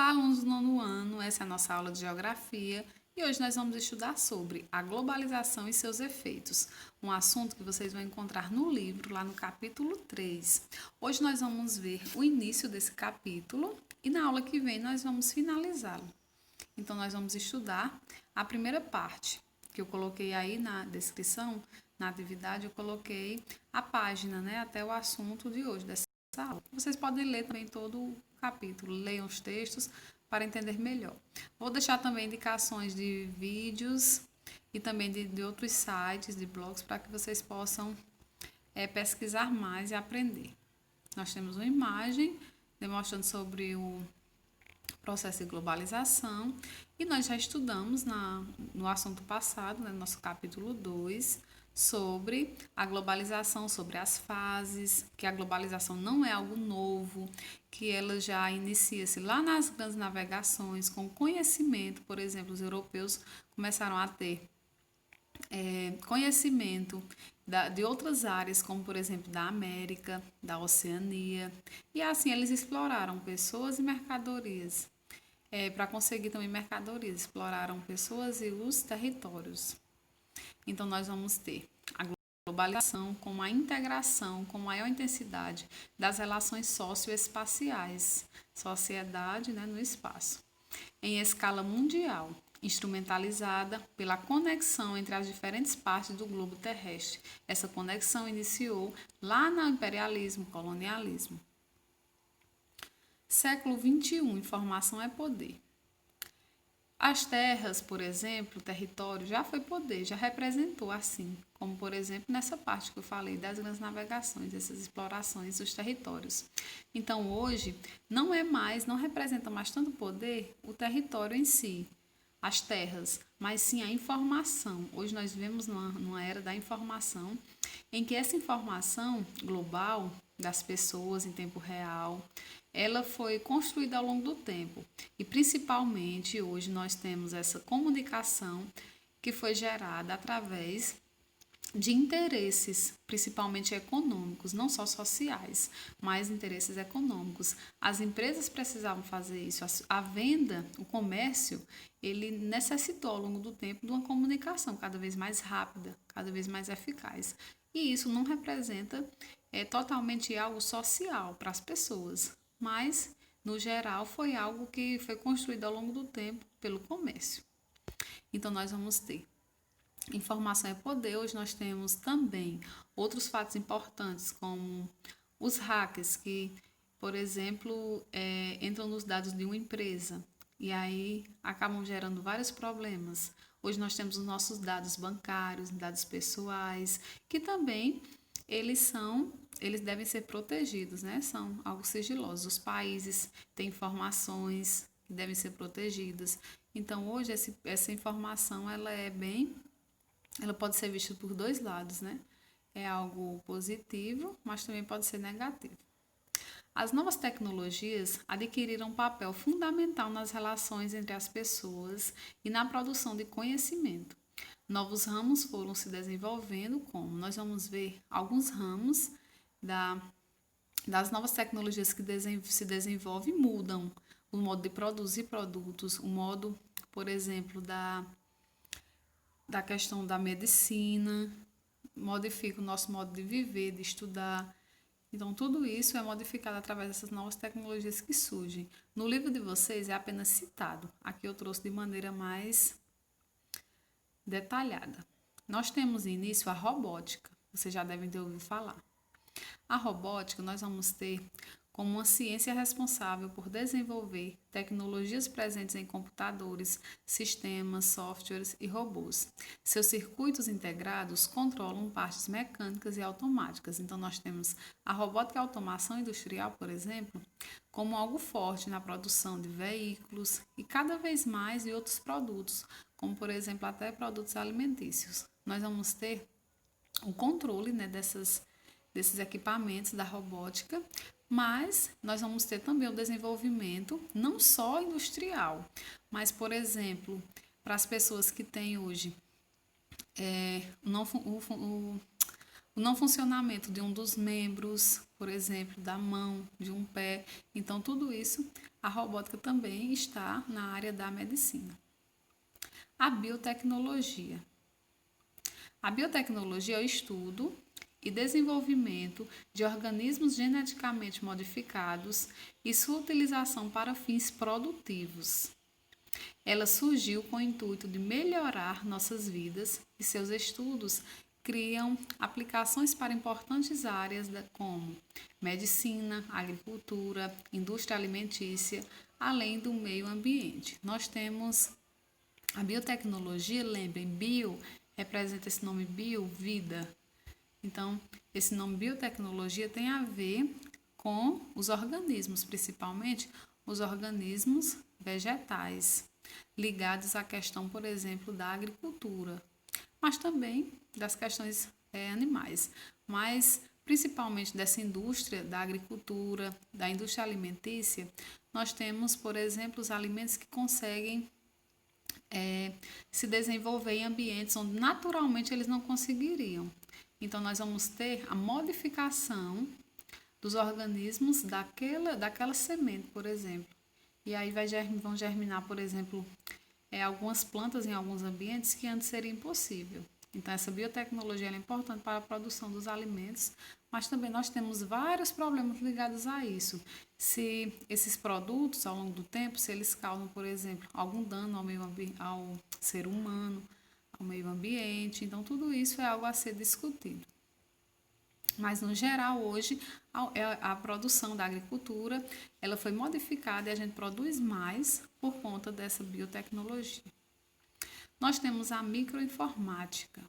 Olá, alunos do nono ano, essa é a nossa aula de Geografia e hoje nós vamos estudar sobre a globalização e seus efeitos, um assunto que vocês vão encontrar no livro, lá no capítulo 3. Hoje nós vamos ver o início desse capítulo e na aula que vem nós vamos finalizá-lo. Então, nós vamos estudar a primeira parte, que eu coloquei aí na descrição, na atividade, eu coloquei a página, né, até o assunto de hoje, dessa aula. Vocês podem ler também todo o capítulo, leiam os textos para entender melhor. Vou deixar também indicações de vídeos e também de outros sites, de blogs, para que vocês possam pesquisar mais e aprender. Nós temos uma imagem demonstrando sobre o processo de globalização e nós já estudamos no assunto passado, no nosso capítulo 2, sobre a globalização, sobre as fases, que a globalização não é algo novo, que ela já inicia-se lá nas grandes navegações, com conhecimento, por exemplo, os europeus começaram a ter conhecimento de outras áreas, como por exemplo da América, da Oceania, e assim eles exploraram pessoas e mercadorias. Para conseguir também mercadorias, exploraram pessoas e os territórios. Então, nós vamos ter a globalização com a integração com maior intensidade das relações socioespaciais, sociedade, né, no espaço, em escala mundial, instrumentalizada pela conexão entre as diferentes partes do globo terrestre. Essa conexão iniciou lá no imperialismo, colonialismo. Século XXI, informação é poder. As terras, por exemplo, o território já foi poder, já representou assim, como por exemplo nessa parte que eu falei das grandes navegações, dessas explorações dos territórios. Então hoje não representa mais tanto poder o território em si, as terras, mas sim a informação. Hoje nós vivemos numa era da informação, em que essa informação global das pessoas em tempo real, ela foi construída ao longo do tempo. E principalmente hoje nós temos essa comunicação que foi gerada através de interesses, principalmente econômicos, não só sociais, mas interesses econômicos. As empresas precisavam fazer isso, a venda, o comércio, ele necessitou ao longo do tempo de uma comunicação cada vez mais rápida, cada vez mais eficaz. E isso não representa totalmente algo social para as pessoas, mas no geral foi algo que foi construído ao longo do tempo pelo comércio. Então nós vamos ter informação é poder. Hoje nós temos também outros fatos importantes, como os hackers, que, por exemplo, entram nos dados de uma empresa e aí acabam gerando vários problemas. Hoje nós temos os nossos dados bancários, dados pessoais, que também eles devem ser protegidos, né? São algo sigilosos. Os países têm informações que devem ser protegidas. Então, hoje, essa informação ela pode ser vista por dois lados, né? É algo positivo, mas também pode ser negativo. As novas tecnologias adquiriram um papel fundamental nas relações entre as pessoas e na produção de conhecimento. Novos ramos foram se desenvolvendo, como nós vamos ver alguns ramos das novas tecnologias que se desenvolvem mudam o modo de produzir produtos, o modo, por exemplo, da questão da medicina, modifica o nosso modo de viver, de estudar. Então, tudo isso é modificado através dessas novas tecnologias que surgem. No livro de vocês é apenas citado. Aqui eu trouxe de maneira mais detalhada. Nós temos início a robótica. Vocês já devem ter ouvido falar. A robótica nós vamos ter como uma ciência responsável por desenvolver tecnologias presentes em computadores, sistemas, softwares e robôs. Seus circuitos integrados controlam partes mecânicas e automáticas. Então, nós temos a robótica e a automação industrial, por exemplo, como algo forte na produção de veículos e cada vez mais de outros produtos, como, por exemplo, até produtos alimentícios. Nós vamos ter o controle, né, desses equipamentos da robótica, mas nós vamos ter também o desenvolvimento não só industrial, mas, por exemplo, para as pessoas que têm hoje o não funcionamento de um dos membros, por exemplo, da mão, de um pé. Então, tudo isso, a robótica também está na área da medicina. A biotecnologia. A biotecnologia é o estudo e desenvolvimento de organismos geneticamente modificados e sua utilização para fins produtivos. Ela surgiu com o intuito de melhorar nossas vidas e seus estudos criam aplicações para importantes áreas como medicina, agricultura, indústria alimentícia, além do meio ambiente. Nós temos a biotecnologia, lembrem, bio representa esse nome bio, vida. Então, esse nome biotecnologia tem a ver com os organismos, principalmente os organismos vegetais, ligados à questão, por exemplo, da agricultura, mas também das questões animais, mas principalmente dessa indústria da agricultura, da indústria alimentícia, nós temos, por exemplo, os alimentos que conseguem se desenvolver em ambientes onde naturalmente eles não conseguiriam. Então, nós vamos ter a modificação dos organismos daquela semente, por exemplo. E aí vão germinar, por exemplo, algumas plantas em alguns ambientes que antes seria impossível. Então, essa biotecnologia é importante para a produção dos alimentos, mas também nós temos vários problemas ligados a isso. Se esses produtos, ao longo do tempo, se eles causam, por exemplo, algum dano ao ser humano, ao meio ambiente, então tudo isso é algo a ser discutido. Mas, no geral, hoje, a produção da agricultura ela foi modificada e a gente produz mais por conta dessa biotecnologia. Nós temos a microinformática.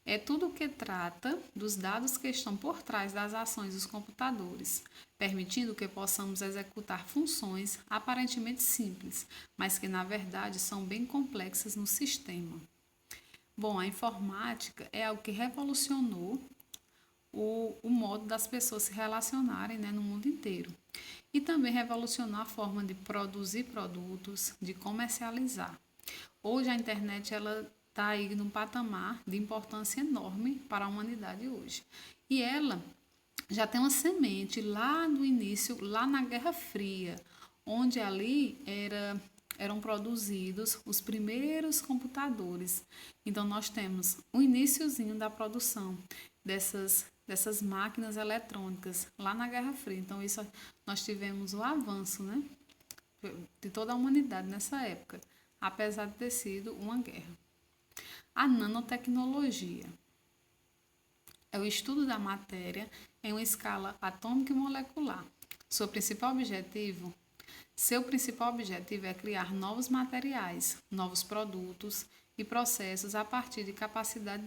É tudo o que trata dos dados que estão por trás das ações dos computadores, permitindo que possamos executar funções aparentemente simples, mas que na verdade são bem complexas no sistema. Bom, a informática é algo que revolucionou o modo das pessoas se relacionarem, né, no mundo inteiro. E também revolucionou a forma de produzir produtos, de comercializar. Hoje a internet ela está aí num patamar de importância enorme para a humanidade hoje. E ela já tem uma semente lá no início, lá na Guerra Fria, onde ali eram produzidos os primeiros computadores. Então, nós temos o iniciozinho da produção dessas máquinas eletrônicas lá na Guerra Fria. Então, isso nós tivemos o avanço, né, de toda a humanidade nessa época, apesar de ter sido uma guerra. A nanotecnologia é o estudo da matéria em uma escala atômica e molecular. Seu principal objetivo é criar novos materiais, novos produtos e processos a partir da capacidade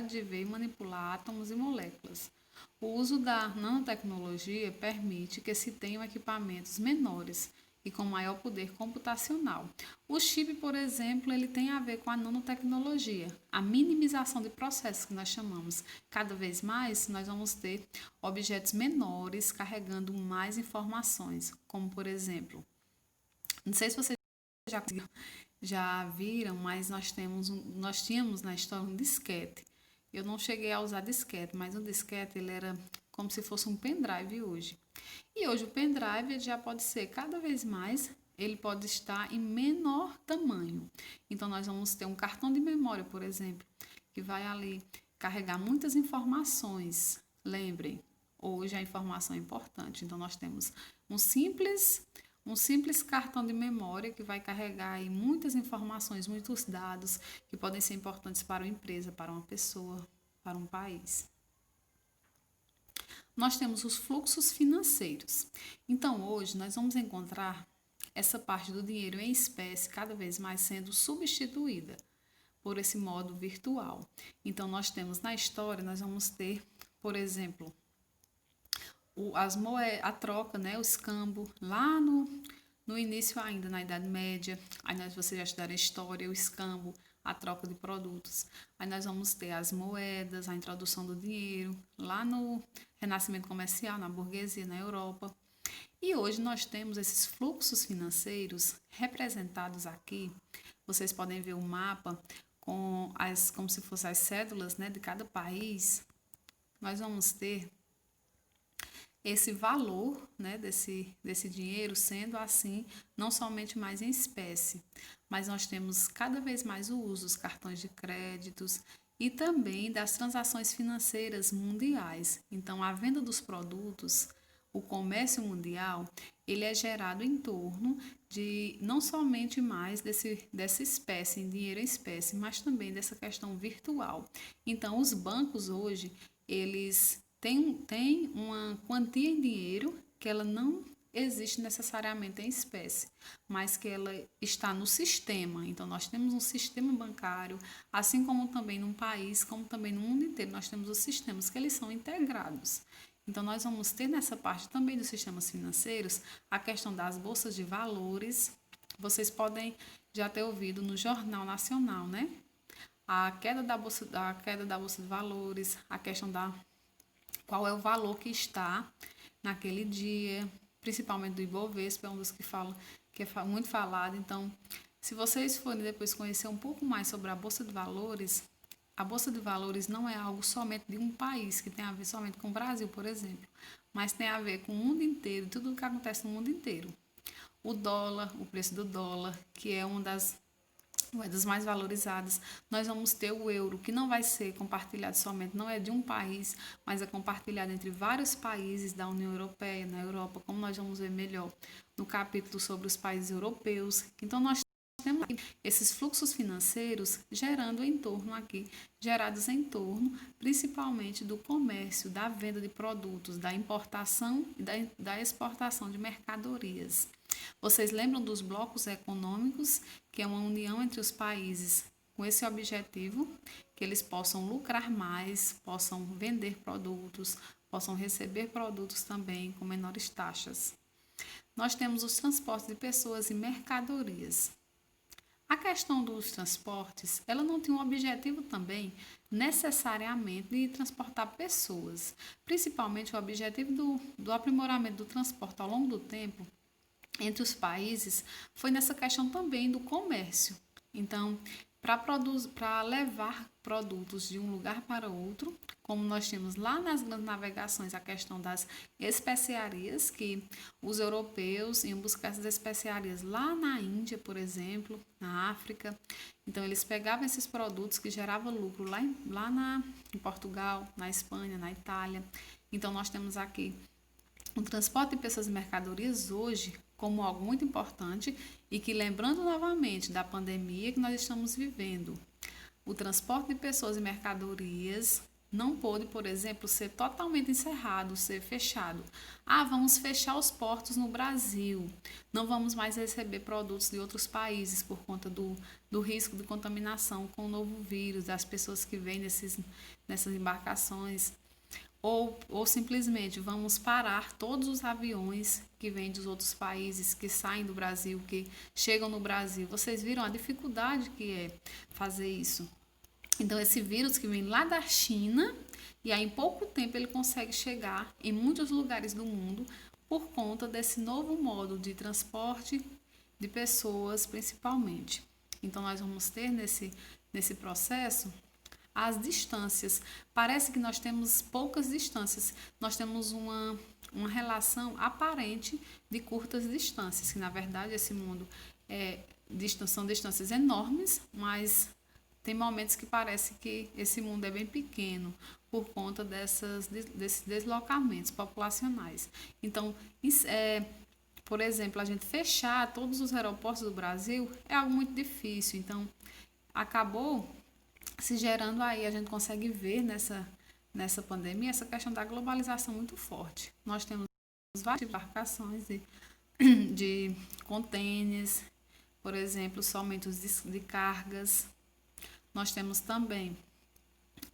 de ver e manipular átomos e moléculas. O uso da nanotecnologia permite que se tenham equipamentos menores e com maior poder computacional. O chip, por exemplo, ele tem a ver com a nanotecnologia, a minimização de processos que nós chamamos. Cada vez mais nós vamos ter objetos menores carregando mais informações, como por exemplo, não sei se vocês já viram, mas nós tínhamos na história um disquete. Eu não cheguei a usar disquete, mas o disquete ele era como se fosse um pendrive hoje. E hoje o pendrive ele já pode ser cada vez mais, ele pode estar em menor tamanho. Então nós vamos ter um cartão de memória, por exemplo, que vai ali carregar muitas informações. Lembrem, hoje a informação é importante. Então nós temos um simples cartão de memória que vai carregar aí muitas informações, muitos dados que podem ser importantes para uma empresa, para uma pessoa, para um país. Nós temos os fluxos financeiros. Então, hoje, nós vamos encontrar essa parte do dinheiro em espécie cada vez mais sendo substituída por esse modo virtual. Então, nós temos na história, nós vamos ter, por exemplo, a troca, né, o escambo, lá no início ainda, na Idade Média. Aí vocês já estudaram a história, o escambo, a troca de produtos. Aí nós vamos ter as moedas, a introdução do dinheiro, lá no Renascimento Comercial, na burguesia, na Europa. E hoje nós temos esses fluxos financeiros representados aqui. Vocês podem ver o mapa como se fossem as cédulas, né, de cada país, nós vamos ter esse valor, né, desse dinheiro sendo assim, não somente mais em espécie, mas nós temos cada vez mais o uso dos cartões de créditos e também das transações financeiras mundiais. Então, a venda dos produtos, o comércio mundial, ele é gerado em torno de não somente mais dessa espécie, em dinheiro em espécie, mas também dessa questão virtual. Então, os bancos hoje, eles têm uma quantia em dinheiro que ela não existe necessariamente em espécie, mas que ela está no sistema. Então, nós temos um sistema bancário, assim como também num país, como também no mundo inteiro, nós temos os sistemas que eles são integrados. Então, nós vamos ter nessa parte também dos sistemas financeiros a questão das bolsas de valores. Vocês podem já ter ouvido no Jornal Nacional, né? A queda da bolsa de valores, a questão da qual é o valor que está naquele dia, principalmente do Ibovespa, é um dos que é muito falado. Então, se vocês forem depois conhecer um pouco mais sobre a Bolsa de Valores não é algo somente de um país, que tem a ver somente com o Brasil, por exemplo, mas tem a ver com o mundo inteiro, tudo o que acontece no mundo inteiro. O dólar, o preço do dólar, que é uma das moedas mais valorizadas, nós vamos ter o euro, que não vai ser compartilhado somente, não é de um país, mas é compartilhado entre vários países da União Europeia, na Europa, como nós vamos ver melhor no capítulo sobre os países europeus. Então, nós temos aqui esses fluxos financeiros gerados em torno, principalmente do comércio, da venda de produtos, da importação e da exportação de mercadorias. Vocês lembram dos blocos econômicos, que é uma união entre os países com esse objetivo, que eles possam lucrar mais, possam vender produtos, possam receber produtos também com menores taxas. Nós temos os transportes de pessoas e mercadorias. A questão dos transportes, ela não tem um objetivo também necessariamente de transportar pessoas, principalmente o objetivo do aprimoramento do transporte ao longo do tempo entre os países foi nessa questão também do comércio. Então, para levar produtos de um lugar para outro, como nós temos lá nas grandes navegações a questão das especiarias, que os europeus iam buscar essas especiarias lá na Índia, por exemplo, na África. Então, eles pegavam esses produtos que geravam lucro em Portugal, na Espanha, na Itália. Então, nós temos aqui o transporte de pessoas e mercadorias hoje como algo muito importante e que, lembrando novamente da pandemia que nós estamos vivendo, o transporte de pessoas e mercadorias não pôde, por exemplo, ser totalmente encerrado, ser fechado. Vamos fechar os portos no Brasil, não vamos mais receber produtos de outros países por conta do risco de contaminação com o novo vírus, das pessoas que vêm nessas embarcações. Ou simplesmente vamos parar todos os aviões que vêm dos outros países, que saem do Brasil, que chegam no Brasil. Vocês viram a dificuldade que é fazer isso. Então, esse vírus que vem lá da China, e aí em pouco tempo ele consegue chegar em muitos lugares do mundo por conta desse novo modo de transporte de pessoas, principalmente. Então, nós vamos ter nesse processo as distâncias. Parece que nós temos poucas distâncias. Nós temos uma relação aparente de curtas distâncias, que na verdade esse mundo são distâncias enormes, mas tem momentos que parece que esse mundo é bem pequeno por conta desses deslocamentos populacionais. Então, por exemplo, a gente fechar todos os aeroportos do Brasil é algo muito difícil. Então, acabou se gerando aí, a gente consegue ver nessa pandemia essa questão da globalização muito forte. Nós temos várias embarcações de contêineres, por exemplo, somente os de cargas. Nós temos também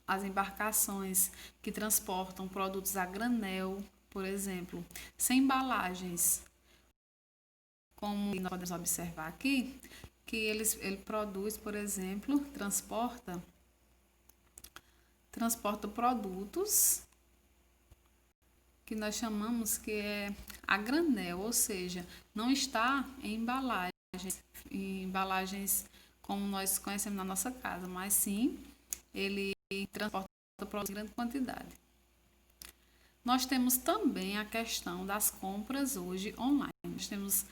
as embarcações que transportam produtos a granel, por exemplo, sem embalagens, como nós podemos observar aqui, que ele produz, por exemplo, transporta produtos que nós chamamos que é a granel, ou seja, não está em embalagens como nós conhecemos na nossa casa, mas sim, ele transporta produtos em grande quantidade. Nós temos também a questão das compras hoje online. Nós temos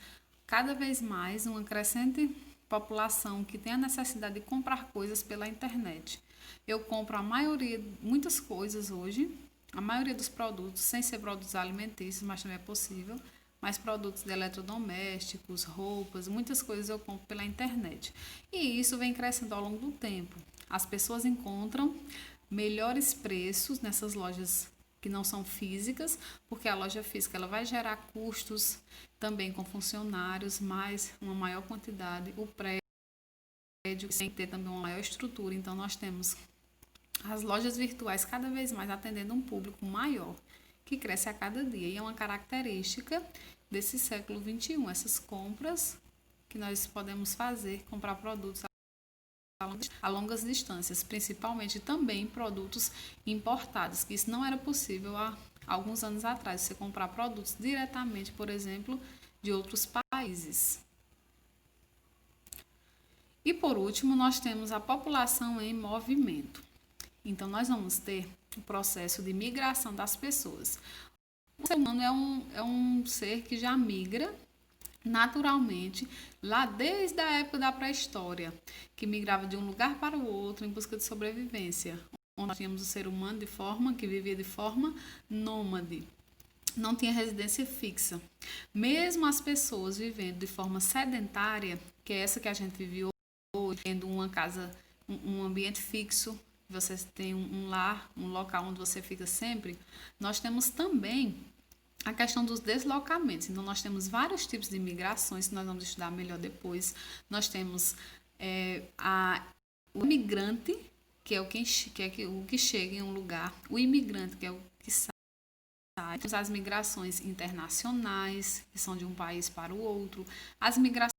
cada vez mais uma crescente população que tem a necessidade de comprar coisas pela internet. Eu compro muitas coisas hoje, a maioria dos produtos, sem ser produtos alimentícios, mas também é possível, mas produtos de eletrodomésticos, roupas, muitas coisas eu compro pela internet. E isso vem crescendo ao longo do tempo. As pessoas encontram melhores preços nessas lojas que não são físicas, porque a loja física ela vai gerar custos também com funcionários, mais uma maior quantidade, o prédio tem que ter também uma maior estrutura, então nós temos as lojas virtuais cada vez mais atendendo um público maior, que cresce a cada dia, e é uma característica desse século XXI, essas compras que nós podemos fazer, comprar produtos a longas distâncias, principalmente também produtos importados, que isso não era possível há alguns anos atrás, você comprar produtos diretamente, por exemplo, de outros países. E por último, nós temos a população em movimento. Então, nós vamos ter o processo de migração das pessoas. O ser humano é um ser que já migra naturalmente, lá desde a época da pré-história, que migrava de um lugar para o outro em busca de sobrevivência, onde nós tínhamos o ser humano que vivia de forma nômade, não tinha residência fixa. Mesmo as pessoas vivendo de forma sedentária, que é essa que a gente vive hoje, tendo uma casa, um ambiente fixo, você tem um lar, um local onde você fica sempre, nós temos também a questão dos deslocamentos. Então, nós temos vários tipos de migrações que nós vamos estudar melhor depois. Nós temos o imigrante, que é o que chega em um lugar. O imigrante, que é o que sai. Temos as migrações internacionais, que são de um país para o outro. As migrações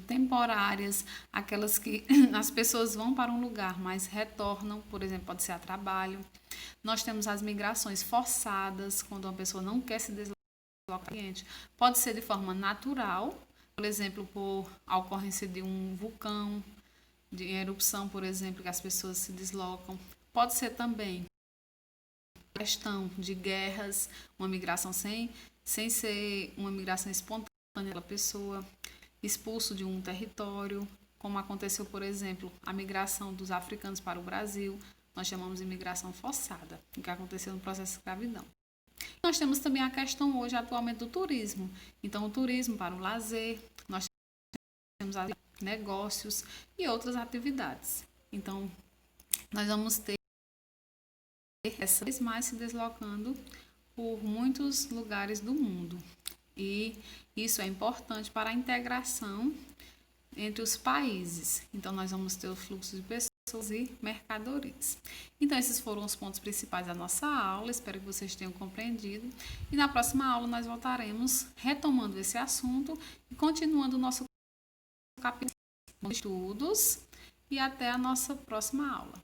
temporárias, aquelas que as pessoas vão para um lugar, mas retornam, por exemplo, pode ser a trabalho. Nós temos as migrações forçadas, quando uma pessoa não quer se deslocar do ambiente. Pode ser de forma natural, por exemplo, por a ocorrência de um vulcão, de erupção, por exemplo, que as pessoas se deslocam. Pode ser também questão de guerras, uma migração sem ser uma migração espontânea da pessoa, expulso de um território, como aconteceu, por exemplo, a migração dos africanos para o Brasil. Nós chamamos de imigração forçada, o que aconteceu no processo de escravidão. Nós temos também a questão hoje, atualmente, do turismo. Então, o turismo para o lazer, nós temos negócios e outras atividades. Então, nós vamos ter essa vez mais se deslocando por muitos lugares do mundo. E isso é importante para a integração entre os países. Então, nós vamos ter o fluxo de pessoas e mercadorias. Então, esses foram os pontos principais da nossa aula. Espero que vocês tenham compreendido. E na próxima aula nós voltaremos retomando esse assunto e continuando o nosso capítulo de estudos. E até a nossa próxima aula.